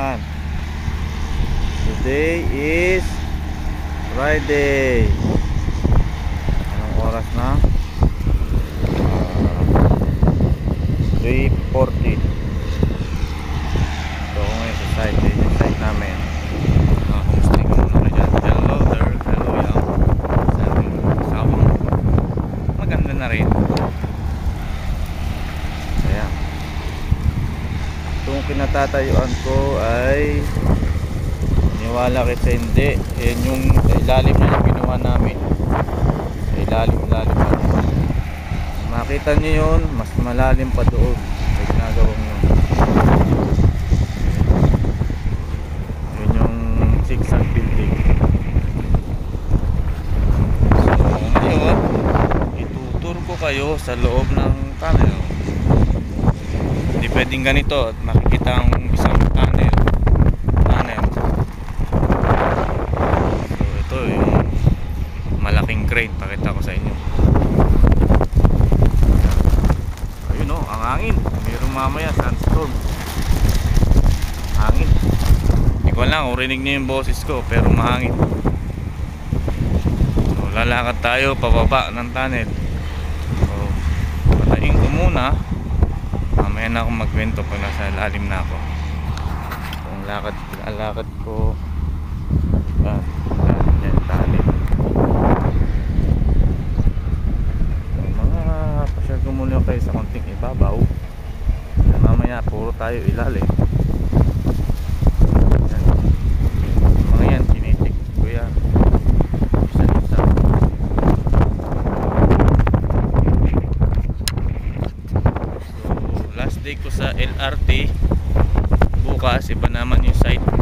Yan. Today is Friday. Anong oras na? 3:40. So ngayon sa site, yun yung site namin. Homestay ko muna kayo dyan. Hello there. Hello yan. Sa aking asawang maganda na rin. Ayan. Itong kinatatayuan ko ay niwala kita hindi. Yan yung ilalim na yung ginawa namin. Ilalim na. Makita nyo yun, mas malalim pa doon sa ginagawang yun. Yun yung zigzag building. So ngayon, itutur ko kayo sa loob ng tunnel. Hindi pwedeng ganito at makikita ang isang tunnel. So ito yung malaking crane, pakita ko sa inyo. Ang hangin, mayroong mamaya sandstorm. Hangin. Hindi ko lang kung rinig niyo yung boses ko, pero mahangin. So lalakad tayo pababa ng tunnel. So patayin ko muna, mamaya na ako magkwento pag nasa lalim na ako. So ang lakad ko yan tunnel. Share ko muna kayo sa konting ibabaw. Mamaya puro tayo ilalim. Mga yan tinitik ko yan isa-isa. So last day ko sa LRT. Bukas iba naman yung site.